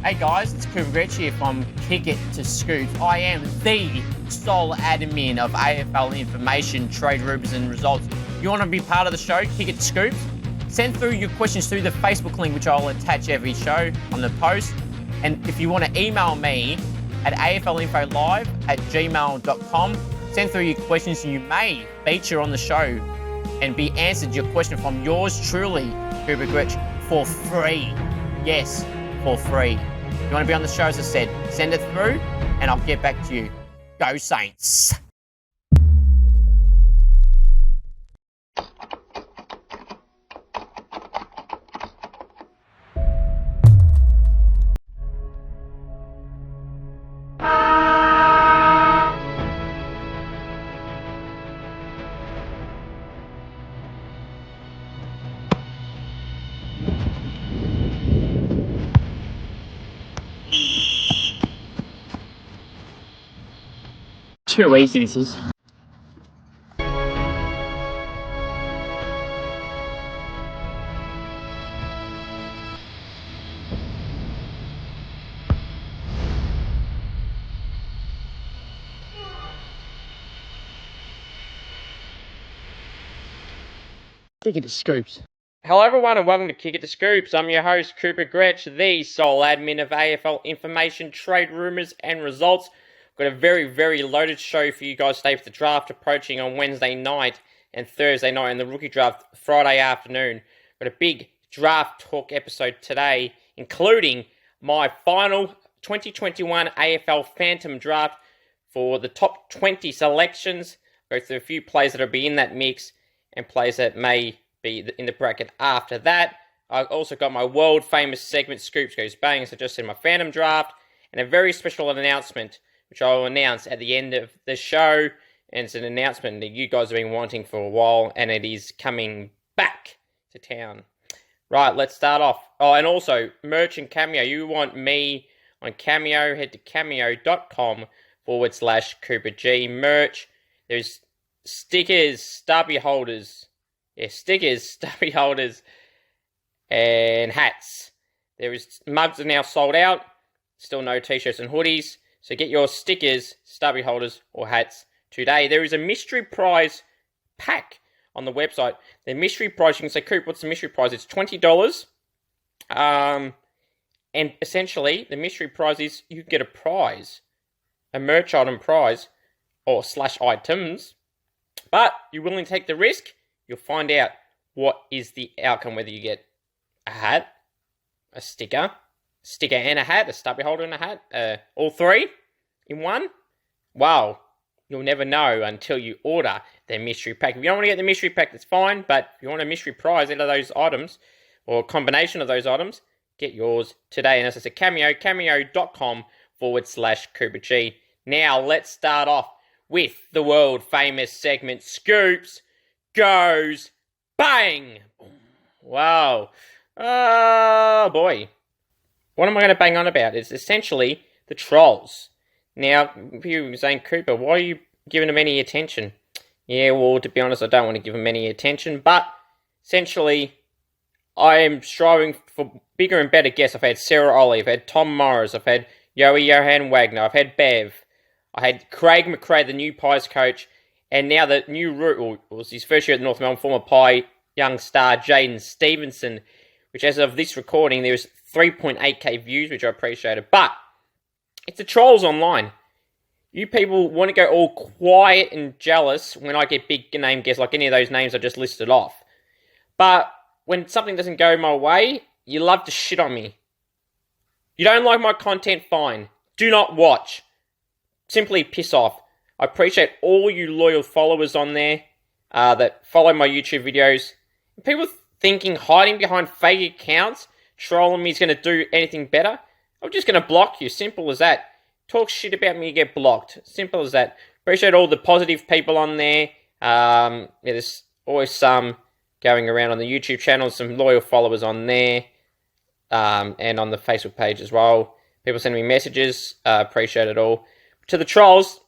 Hey guys, it's Cooper Gretsch here from Kick It to Scoops. I am the sole admin of AFL information, trade rumors and results. You want to be part of the show, Kick It to Scoops? Send through your questions through the Facebook link, which I'll attach every show on the post. And if you want to email me at aflinfolive@gmail.com, send through your questions and you may feature on the show and be answered your question from yours truly, Cooper Gretsch, for free. Yes, for free. If you want to be on the show, as I said, send it through and I'll get back to you. Go Saints! Too easy this is. Kick It to Scoops. Hello everyone and welcome to Kick It to Scoops. I'm your host Cooper Gretsch, the sole admin of AFL information, trade rumours and results. Got a very, very loaded show for you guys today with the draft approaching on Wednesday night and Thursday night and the rookie draft Friday afternoon. Got a big draft talk episode today, including my final 2021 AFL Phantom draft for the top 20 selections. Go through a few players that will be in that mix and players that may be in the bracket after that. I've also got my world famous segment, Scoops Goes Bang, as I just said, my Phantom draft, and a very special announcement which I will announce at the end of the show. And it's an announcement that you guys have been wanting for a while, and it is coming back to town. Right, let's start off. Oh, and also, merch and Cameo. You want me on Cameo, head to cameo.com/Cooper G. Merch. There's stickers, stubby holders. Yeah, stickers, stubby holders, and hats. Mugs are now sold out. Still no t-shirts and hoodies. So get your stickers, stubby holders, or hats today. There is a mystery prize pack on the website. The mystery prize, you can say, Coop, what's the mystery prize? It's $20. And essentially, the mystery prize is you get a prize. A merch item prize, or / items. But you're willing to take the risk, you'll find out what is the outcome, whether you get a hat, a sticker and a hat, a stubby holder and a hat, all three in one. Wow, you'll never know until you order their mystery pack. If you don't want to get the mystery pack, that's fine, but if you want a mystery prize out of those items, or a combination of those items, get yours today. And as I said, cameo.com/Cooper G. Now, let's start off with the world famous segment, Scoops Goes Bang! Wow. Oh, boy. What am I going to bang on about? It's essentially the trolls. Now, you're saying, Cooper, why are you giving them any attention? Yeah, well, to be honest, I don't want to give them any attention, but essentially, I am striving for bigger and better guests. I've had Sarah Ollie, I've had Tom Morris, I've had Johan Wagner, I've had Bev, I had Craig McRae, the new Pies coach, and now the new root, it was his first year at North Melbourne, former Pie young star Jaden Stevenson, which as of this recording, there's 3.8k views, which I appreciated. But it's the trolls online. You people want to go all quiet and jealous when I get big name guests like any of those names I just listed off. But when something doesn't go my way, you love to shit on me. You don't like my content, fine. Do not watch. Simply piss off. I appreciate all you loyal followers on there that follow my YouTube videos. People thinking hiding behind fake accounts, trolling me is going to do anything better. I'm just going to block you. Simple as that. Talk shit about me, you get blocked. Simple as that. Appreciate all the positive people on there. There's always some going around on the YouTube channel. Some loyal followers on there. And on the Facebook page as well. People send me messages. Appreciate it all. To the trolls,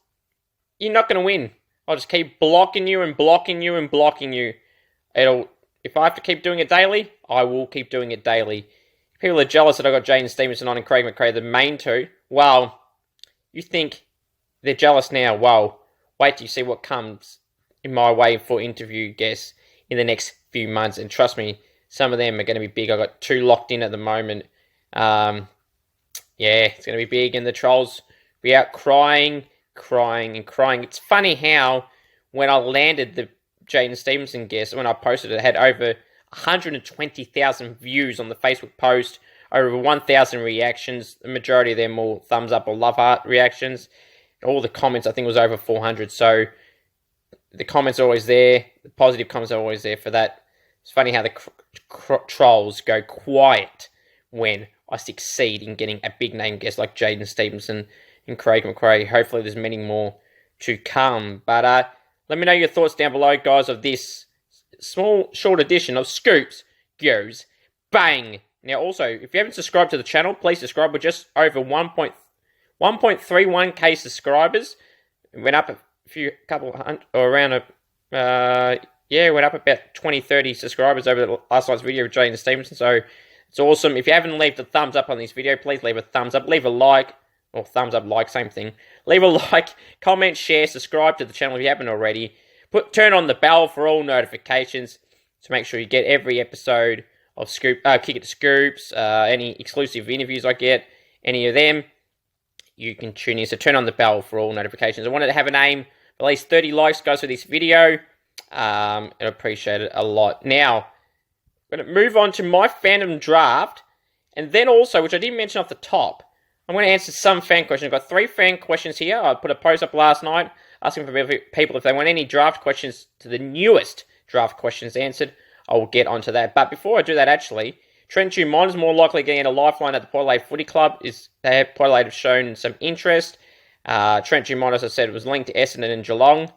you're not going to win. I'll just keep blocking you and blocking you and blocking you. If I have to keep doing it daily, I will keep doing it daily. People are jealous that I got Jaden Stevenson on and Craig McRae, the main two. Well, you think they're jealous now? Well, wait till you see what comes in my way for interview guests in the next few months. And trust me, some of them are going to be big. I've got 2 locked in at the moment. Yeah, it's going to be big. And the trolls be out crying. It's funny how when I landed the Jaden Stevenson guest, when I posted it, had over 120,000 views on the Facebook post, over 1,000 reactions. The majority of them all thumbs up or love heart reactions. All the comments, I think, was over 400. So the comments are always there. The positive comments are always there for that. It's funny how the trolls go quiet when I succeed in getting a big name guest like Jaden Stevenson and Craig McRae. Hopefully there's many more to come. But let me know your thoughts down below, guys, of this small, short edition of Scoops Goes Bang. Now, also, if you haven't subscribed to the channel, please subscribe. We're just over 1.31k subscribers. It went up went up about 20-30 subscribers over the last night's video with Jaden Stevenson. So it's awesome. If you haven't left a thumbs up on this video, please leave a thumbs up. Leave a like, or thumbs up, like, same thing. Leave a like, comment, share, subscribe to the channel if you haven't already. Turn on the bell for all notifications to make sure you get every episode of Kick It to Scoops, any exclusive interviews I get, any of them, you can tune in. So turn on the bell for all notifications. I wanted to have an aim of at least 30 likes, guys, for this video. I appreciate it a lot. Now, I'm going to move on to my fandom draft, and then also, which I didn't mention off the top, I'm going to answer some fan questions. I've got 3 fan questions here. I put a post up last night asking for people if they want any draft questions to the newest draft questions answered. I will get onto that. But before I do that, actually, Trent Dumont is more likely getting a lifeline at the Port Adelaide Footy Club. Port Adelaide have shown some interest. Trent Dumont, as I said, was linked to Essendon and Geelong.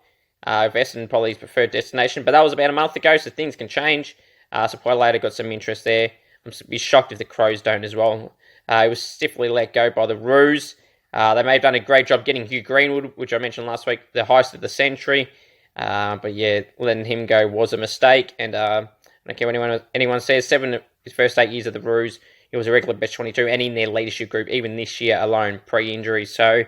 Essendon probably his preferred destination, but that was about a month ago, so things can change. So Port Adelaide have got some interest there. I'm be shocked if the Crows don't as well. He was stiffly let go by the Roos. They may have done a great job getting Hugh Greenwood, which I mentioned last week, the heist of the century. But yeah, letting him go was a mistake. And I don't care what anyone says, 7 of his first 8 years of the Roos, he was a regular best 22 and in their leadership group, even this year alone, pre-injury. So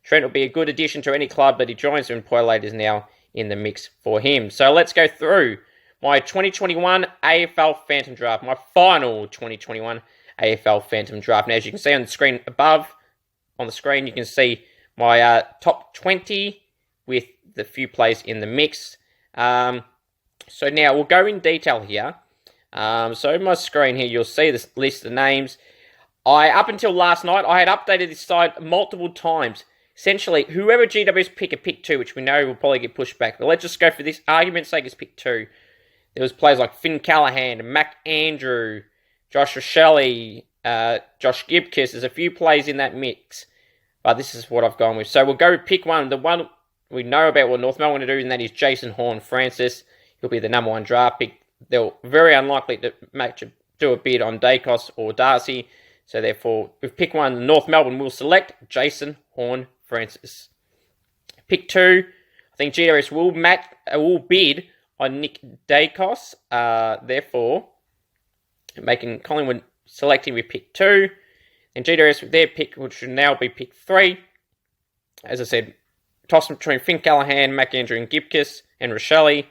Trent will be a good addition to any club that he joins, and Port Adelaide is now in the mix for him. So let's go through my 2021 AFL Phantom Draft, my final 2021 AFL Phantom Draft. Now, as you can see on the screen above, on the screen, you can see my top 20 with the few players in the mix. So now we'll go in detail here. So on my screen here, you'll see this list of names. Up until last night, I had updated this side multiple times. Essentially, whoever GWS pick a pick 2, which we know will probably get pushed back. But let's just go for this argument's sake as pick 2. There was players like Finn Callahan, Mac Andrew, Josh Rochelle, Josh Gibkiss. There's a few players in that mix. But this is what I've gone with. So we'll go pick one. The one we know about what North Melbourne want to do, and that is Jason Horne-Francis. He'll be the number 1 draft pick. They're very unlikely to do a bid on Dacos or Darcy. So therefore, with pick 1, North Melbourne will select Jason Horne-Francis. Pick 2, I think GWS will bid on Nick Dacos. Therefore, making Collingwood selecting with pick 2. And GWS with their pick, which should now be pick 3. As I said, toss between Finn Callahan, Mac Andrew and Gibkiss and Rochelle.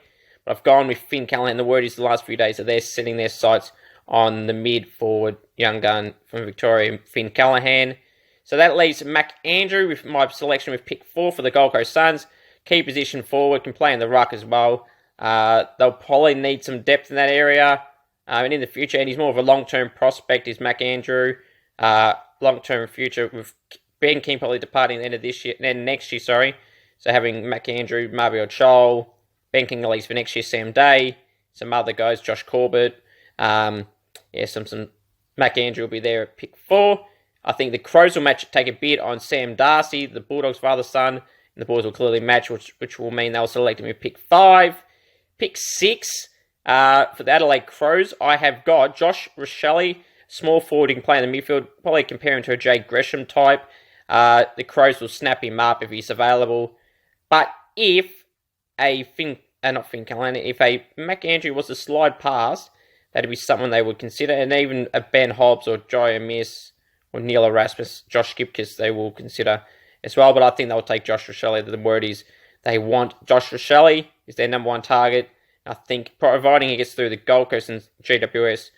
But I've gone with Finn Callahan. The word is the last few days that they're setting their sights on the mid-forward young gun from Victoria, Finn Callahan. So that leaves Mac Andrew with my selection with pick 4 for the Gold Coast Suns. Key position forward, can play in the ruck as well. They'll probably need some depth in that area. And in the future, and he's more of a long-term prospect, is Mac Andrew. Long-term future with Ben King probably departing at the end of this year, then next year, sorry. So having Mac Andrew, Marvio Chol, Ben King at least for next year, Sam Day, some other guys, Josh Corbett. Some Mac Andrew will be there at pick 4. I think the Crows will take a bid on Sam Darcy, the Bulldogs' father-son, and the Boys will clearly match, which will mean they'll select him with pick 5. Pick 6, for the Adelaide Crows, I have got Josh Rochelle, small forward, he can play in the midfield, probably compare him to a Jay Gresham type. The Crows will snap him up if he's available. But if a Mac Andrew was to slide past, that'd be someone they would consider. And even a Ben Hobbs or Jai Amiss or Neil Erasmus, Josh Gibcus, they will consider as well. But I think they'll take Josh Rochelle. The word is they want Josh Rochelle is their number one target. I think providing he gets through the Gold Coast and GWS,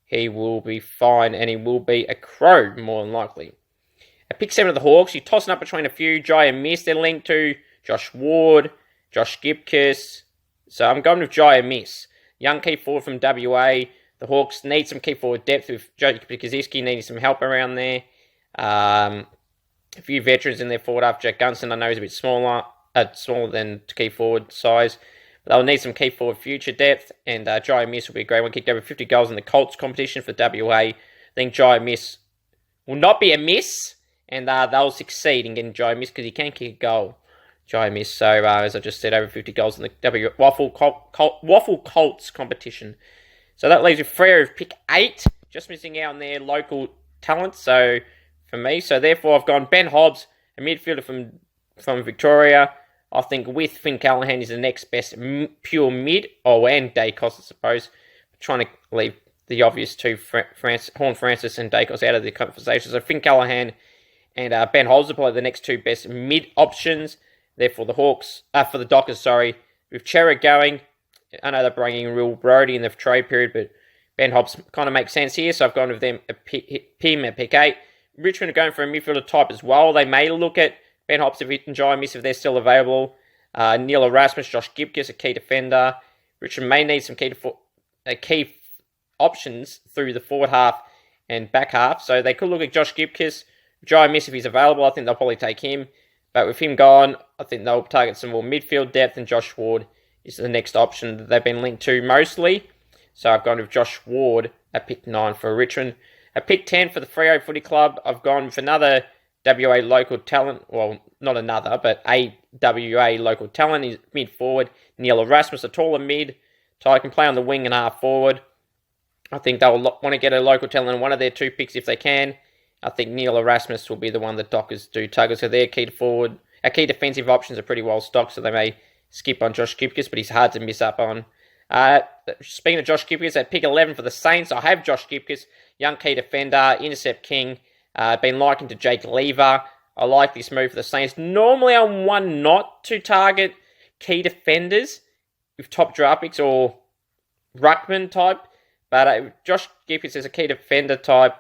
he will be fine, and he will be a Crow, more than likely. At pick 7 of the Hawks, you're tossing up between a few. Jai Amiss, they're linked to. Josh Ward, Josh Gibcus. So I'm going with Jai Amiss. Young key forward from WA. The Hawks need some key forward depth with Jody Kaczynski needing some help around there. A few veterans in their forward half. Jack Gunston, I know, is a bit smaller than key forward size. They'll need some key forward future depth, and Jai Amiss will be a great one. Kicked over 50 goals in the Colts competition for WA. I think Jai Amiss will not be a miss, and they'll succeed in getting Jai Amiss because he can kick a goal. Jai Amiss, so as I just said, over 50 goals in the Waffle Colts competition. So that leaves you Freo of pick 8, just missing out on their local talent. So for me, so therefore I've gone Ben Hobbs, a midfielder from Victoria. I think with Finn Callahan is the next best pure mid. And Dacos, I suppose. I'm trying to leave the obvious two, Horn Francis and Dacos, out of the conversation. So Finn Callahan and Ben Hobbs are probably the next two best mid options. Therefore, the Hawks, for the Dockers, sorry. With Chera going, I know they're bringing Will Brodie in the trade period, but Ben Hobbs kind of makes sense here. So I've gone with them at pick 8. Richmond are going for a midfielder type as well. They may look at Ben Hobbs and Jai Amiss if they're still available. Neil Erasmus, Josh Gibcus, a key defender. Richmond may need some key options through the forward half and back half. So they could look at Josh Gibcus. Jai Amiss, if he's available, I think they'll probably take him. But with him gone, I think they'll target some more midfield depth, and Josh Ward is the next option that they've been linked to mostly. So I've gone with Josh Ward at pick 9 for Richmond. At pick 10 for the Freo Footy Club, I've gone with another WA local talent. Well, not another, but a WA local talent. He's mid-forward. Neil Erasmus, a taller mid. So I can play on the wing and half forward. I think they'll want to get a local talent in one of their two picks if they can. I think Neil Erasmus will be the one that Dockers do target. So their key defensive options are pretty well stocked, so they may skip on Josh Gibcus, but he's hard to miss up on. Speaking of Josh Gibcus, at pick 11 for the Saints, I have Josh Gibcus, young key defender, intercept king, been likened to Jake Lever. I like this move for the Saints. Normally I'm one not to target key defenders with top draft picks or ruckman type, but Josh Gibcus is a key defender type.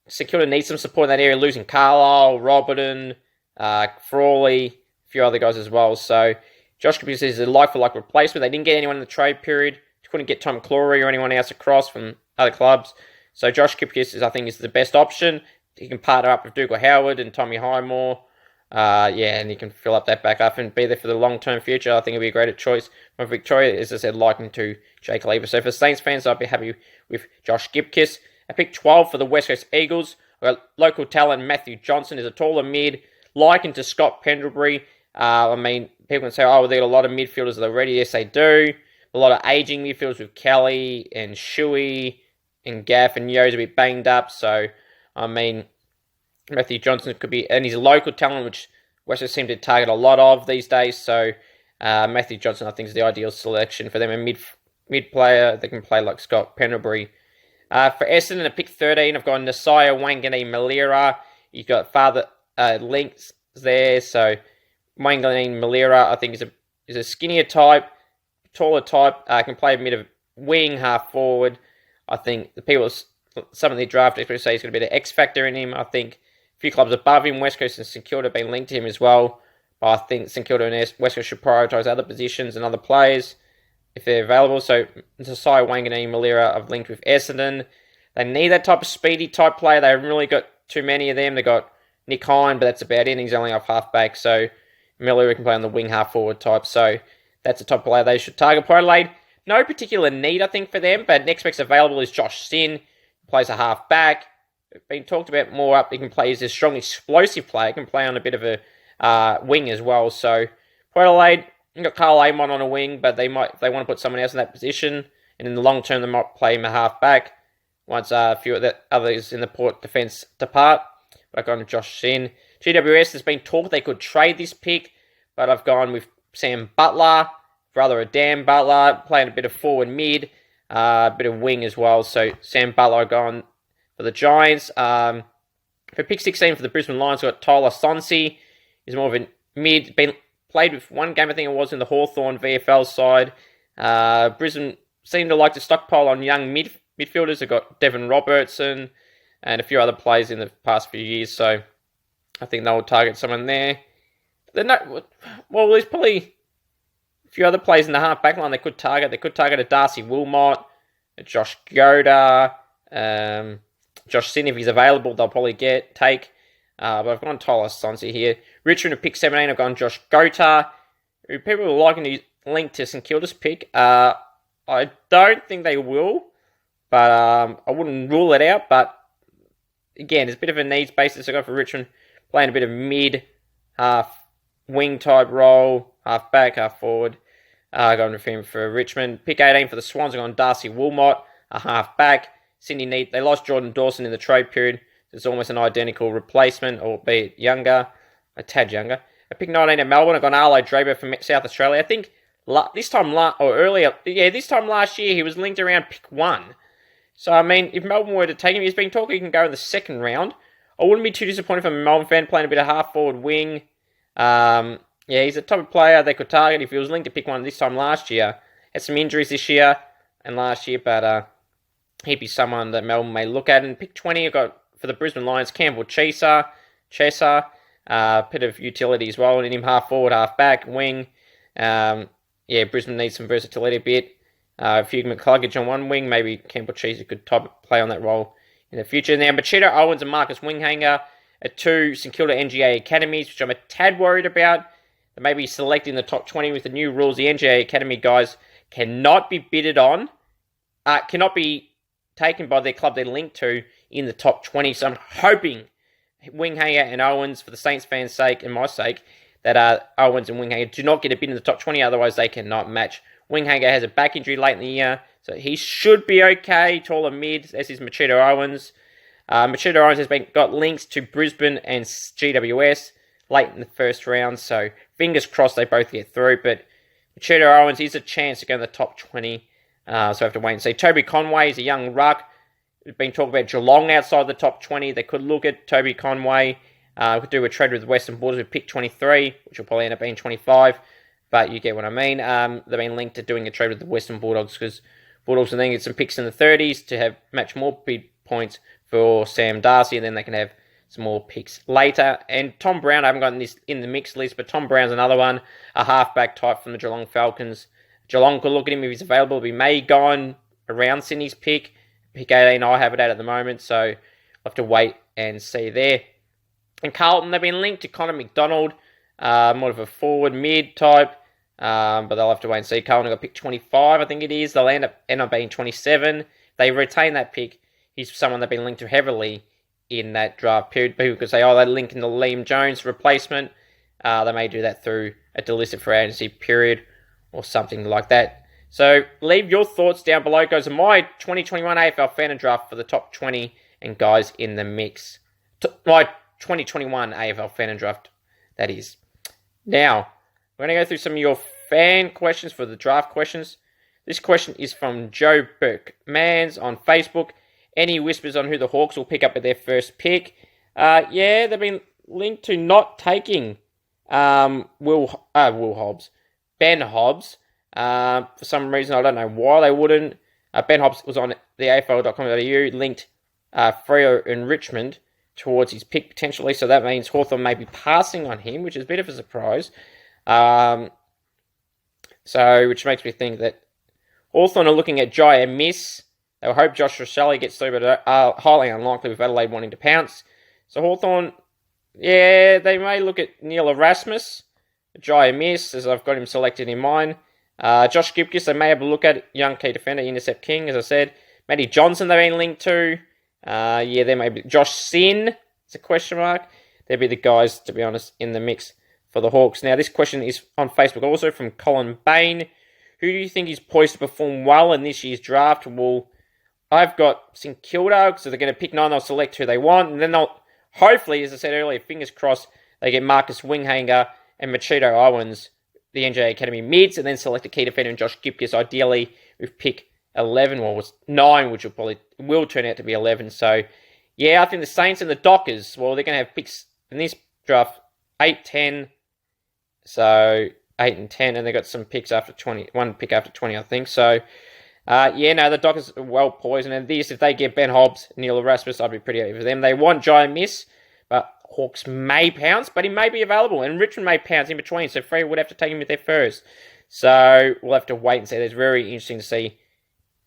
St Kilda needs some support in that area, losing Carlisle, Robertson, Frawley, a few other guys as well. So Josh Gibcus is a like-for-like replacement. They didn't get anyone in the trade period. Couldn't get Tom Clory or anyone else across from other clubs. So Josh Gibcus I think is the best option. He can partner up with Dougal Howard and Tommy Highmore. And he can fill up that back up and be there for the long-term future. I think it'll be a great choice. From Victoria, as I said, likened to Jake Lever. So for Saints fans, I'd be happy with Josh Gibcus. I picked 12 for the West Coast Eagles. I've got local talent Matthew Johnson is a taller mid, likened to Scott Pendlebury. People can say, they got a lot of midfielders already. Yes, they do. A lot of aging midfielders with Kelly and Shuey and Gaff, and Yo's a bit banged up. So, Matthew Johnson could be, and he's a local talent, which West Coast seem to target a lot of these days. So, Matthew Johnson, I think, is the ideal selection for them. A mid player that can play like Scott Pendlebury. For Essendon, at pick 13, I've got Nasiah Wangani Malira. You've got Father Links there. So, Wangani Malira, I think, is a skinnier type, taller type. Can play a bit of wing, half forward. I think some of the draft experts say he's going to be the X factor in him. I think a few clubs above him, West Coast and St Kilda, have been linked to him as well. But I think St Kilda and West Coast should prioritise other positions and other players if they're available. So Nasiah Wangani Malira I've linked with Essendon. They need that type of speedy type player. They haven't really got too many of them. They got Nick Hine, but that's about it. He's only off half-back. So Malira can play on the wing half-forward type. So that's the type of player they should target. Port Adelaide, no particular need, I think, for them. But next week's available is Josh Sin. Plays a half-back. Been talked about more up. He can play as a strong, explosive player. He can play on a bit of a wing as well. So Port Adelaide, you've got Carl Amon on a wing, but they want to put someone else in that position. And in the long term, they might play him a half-back once a few of the others in the Port defence depart. But I've gone with Josh Sin. GWS, there's been talk they could trade this pick, but I've gone with Sam Butler, brother of Dan Butler, playing a bit of forward mid. A bit of wing as well. So Sam Butler gone for the Giants. For pick 16 for the Brisbane Lions, we've got Tyler Sonsi. He's more of a mid. Been played with one game, I think it was, in the Hawthorn VFL side. Brisbane seem to like to stockpile on young midfielders. They've got Devon Robertson and a few other players in the past few years. So I think they'll target someone there. Well, there's probably a few other players in the half back line they could target. They could target a Darcy Wilmot, a Josh Goda, Josh Sin, if he's available, they'll probably take. But I've gone Tyler Sonsi here. Richmond at pick 17, I've gone Josh Gota, who people are liking to link to St Kilda's pick. I don't think they will, but I wouldn't rule it out. But again, it's a bit of a needs basis. I got for Richmond, playing a bit of mid, half wing type role, half back, half forward. Going with him for Richmond. Pick 18 for the Swans, I've gone Darcy Wilmot, a half back. Sydney need. They lost Jordan Dawson in the trade period. It's almost an identical replacement, albeit younger, a tad younger. I picked 19 at Melbourne. I've gone Arlo Draper from South Australia. I think this time last year he was linked around pick 1. So I mean, if Melbourne were to take him, he's been talking he can go in the second round. I wouldn't be too disappointed from a Melbourne fan playing a bit of half forward wing. He's a type of player they could target if he was linked to pick 1 this time last year. Had some injuries this year and last year, but he'd be someone that Melbourne may look at. And pick 20, I've got for the Brisbane Lions, Campbell Chesa, bit of utility as well. And him half forward, half back, wing. Brisbane needs some versatility a bit. Hugh McCluggage on one wing, maybe Campbell Chesa could type play on that role in the future. Now, Machida Owens and Marcus Winghanger are 2 St Kilda NGA academies, which I'm a tad worried about. They may be selecting the top 20 with the new rules. The NGA academy guys cannot be bidded on, cannot be taken by their club they're linked to in the top 20. So I'm hoping Winghanger and Owens, for the Saints fans' sake and my sake, that Owens and Winghanger do not get a bid in the top 20, otherwise they cannot match. Winghanger has a back injury late in the year, so he should be okay, taller mid, as is Machida Owens. Machida Owens has got links to Brisbane and GWS late in the first round, so fingers crossed they both get through, but Machida Owens is a chance to go in the top 20, so I have to wait and see. Toby Conway is a young ruck. We've been talking about Geelong outside the top 20. They could look at Toby Conway. Could do a trade with the Western Bulldogs with pick 23, which will probably end up being 25. But you get what I mean. They've been linked to doing a trade with the Western Bulldogs because Bulldogs are then get some picks in the 30s to have match more bid points for Sam Darcy, and then they can have some more picks later. And Tom Brown, I haven't gotten this in the mixed list, but Tom Brown's another one, a halfback type from the Geelong Falcons. Geelong could look at him if he's available. He may go on around Sydney's pick. Pick 18, I have it at the moment, so I'll have to wait and see there. And Carlton, they've been linked to Connor McDonald, more of a forward mid type, but they'll have to wait and see. Carlton got pick 25, I think it is. They'll end up being 27. They retain that pick. He's someone they've been linked to heavily in that draft period. People could say, they're linking the Liam Jones replacement. They may do that through a delisted free agency period or something like that. So leave your thoughts down below. It goes to my 2021 AFL Fan and Draft for the top 20 and guys in the mix. My 2021 AFL Fan and Draft, that is. Now, we're going to go through some of your fan questions for the draft questions. This question is from Joe Burke-Mans on Facebook. Any whispers on who the Hawks will pick up at their first pick? They've been linked to not taking Ben Hobbs. For some reason, I don't know why they wouldn't. Ben Hobbs was on the AFL.com.au, linked Freo and Richmond towards his pick potentially, so that means Hawthorn may be passing on him, which is a bit of a surprise. Which makes me think that Hawthorn are looking at Jai Miss. They'll hope Josh Roselli gets through, but highly unlikely with Adelaide wanting to pounce. So Hawthorn, they may look at Neil Erasmus, Jai Miss, as I've got him selected in mine. Josh Gibcus, they may have a look at young key defender, Intercept King, as I said. Matty Johnson, they've been linked to. There may be Josh Sin, it's a question mark. They'll be the guys, to be honest, in the mix for the Hawks. Now, this question is on Facebook also from Colin Bain. Who do you think is poised to perform well in this year's draft? Well, I've got St Kilda, so they're going to pick 9, they'll select who they want, and then they'll, hopefully, as I said earlier, fingers crossed, they get Marcus Winghanger and Machida Owens, the NJ Academy mids, and then select a key defender in Josh Gibcus, ideally with pick 11, or was 9, which will turn out to be 11. So, yeah, I think the Saints and the Dockers, well, they're going to have picks in this draft 8, 10. So, 8 and 10, and they got some picks after 20. One pick after 20, I think. So, the Dockers are well poised. And if they get Ben Hobbs, Neil Erasmus, I'd be pretty happy for them. They want Giant Miss, but Hawks may pounce, but he may be available. And Richmond may pounce in between, so Freo would have to take him with their first. So, we'll have to wait and see. It's very interesting to see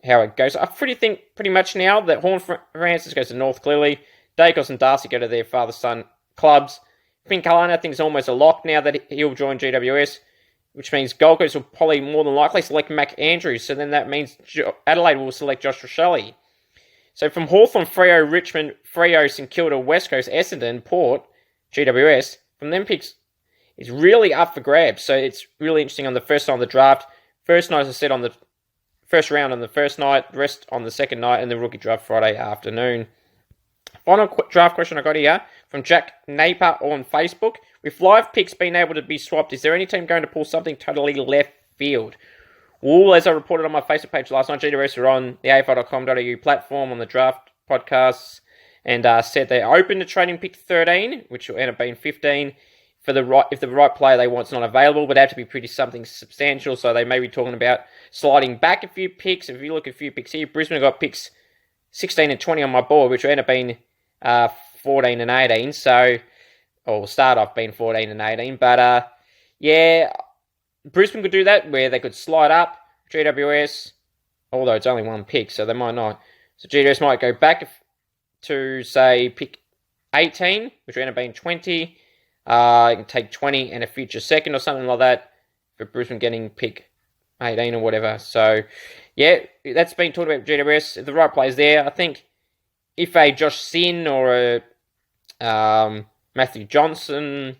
how it goes. I pretty much now that Horn Francis goes to North clearly. Dacos and Darcy go to their father-son clubs. Finn Kalana, I think, is almost a lock now that he'll join GWS, which means Gold Coast will probably more than likely select Mac Andrews. So then that means Adelaide will select Josh Rochelle. So from Hawthorn, Freo, Richmond, Freo, St Kilda, West Coast, Essendon, Port, GWS, from them picks, is really up for grabs. So it's really interesting on the first night of the draft. First night, as I said, on the first round on the first night, rest on the second night, and the rookie draft Friday afternoon. Final draft question I got here from Jack Napier on Facebook. With live picks being able to be swapped, is there any team going to pull something totally left field? Well, as I reported on my Facebook page last night, GWS are on the afl.com.au platform on the draft podcasts and said they're open to trading pick 13, which will end up being 15. If the right player they want is not available, but have to be pretty something substantial. So they may be talking about sliding back a few picks. If you look at a few picks here, Brisbane got picks 16 and 20 on my board, which will end up being 14 and 18. So, or will start off being 14 and 18. But Brisbane could do that where they could slide up GWS, although it's only one pick, so they might not. So GWS might go back to, say, pick 18, which will end up being 20. You can take 20 and a future second or something like that for Brisbane getting pick 18 or whatever. So, yeah, that's been talked about GWS. If the right player's there, I think if a Josh Sin or a Matthew Johnson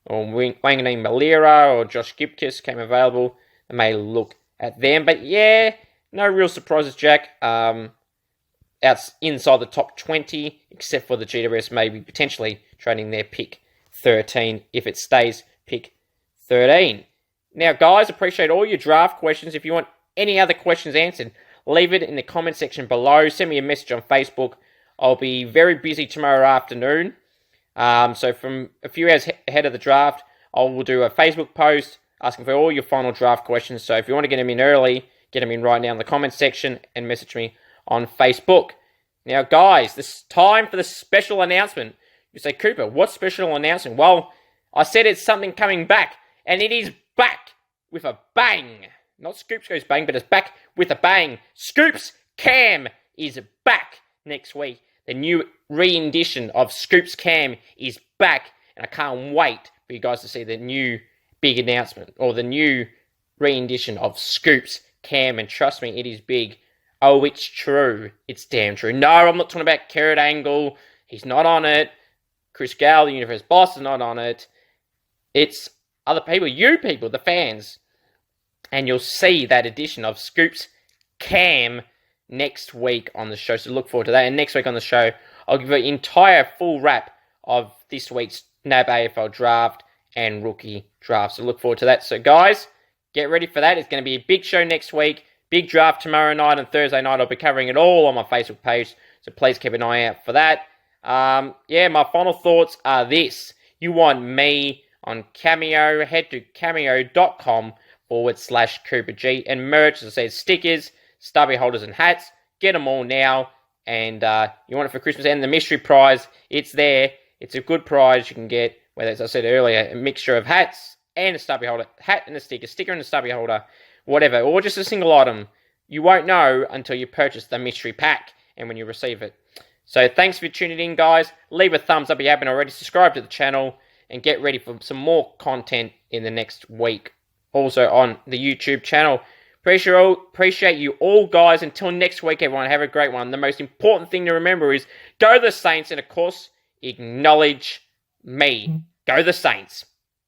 or Wanganeen Malira or Josh Gibkiss came available, I may look at them. But, yeah, no real surprises, Jack. Out inside the top 20, except for the GWS maybe potentially trading their pick 13 if it stays pick 13. Now, guys, appreciate all your draft questions. If you want any other questions answered, leave it in the comment section below. Send me a message on Facebook. I'll be very busy tomorrow afternoon. So from a few hours ahead of the draft, I will do a Facebook post asking for all your final draft questions. So if you want to get them in early, get them in right now in the comment section and message me on Facebook. Now, guys, this time for the special announcement. You say, Cooper, what special announcement? Well, I said it's something coming back, and it is back with a bang. Not Scoops goes bang, but it's back with a bang. Scoops Cam is back next week. The new re-edition of Scoops Cam is back, and I can't wait for you guys to see the new big announcement, or the new re-edition of Scoops Cam, and trust me, it is big. Oh, it's true. It's damn true. No, I'm not talking about Carrot Angle. He's not on it. Chris Gale, the universe boss, is not on it. It's other people, you people, the fans. And you'll see that edition of Scoops Cam next week on the show. So look forward to that. And next week on the show, I'll give an entire full wrap of this week's NAB AFL draft and rookie draft. So look forward to that. So guys, get ready for that. It's going to be a big show next week. Big draft tomorrow night and Thursday night. I'll be covering it all on my Facebook page. So please keep an eye out for that. My final thoughts are this. You want me on Cameo, head to cameo.com/Cooper G and merch, as I said, stickers, stubby holders and hats. Get them all now. And you want it for Christmas. And the mystery prize, it's there. It's a good prize you can get, whether, as I said earlier, a mixture of hats and a stubby holder, hat and a sticker and a stubby holder, whatever, or just a single item. You won't know until you purchase the mystery pack and when you receive it. So thanks for tuning in, guys. Leave a thumbs up if you haven't already. Subscribe to the channel and get ready for some more content in the next week. Also on the YouTube channel. Appreciate you all, guys. Until next week, everyone, have a great one. The most important thing to remember is go the Saints and, of course, acknowledge me. Go the Saints.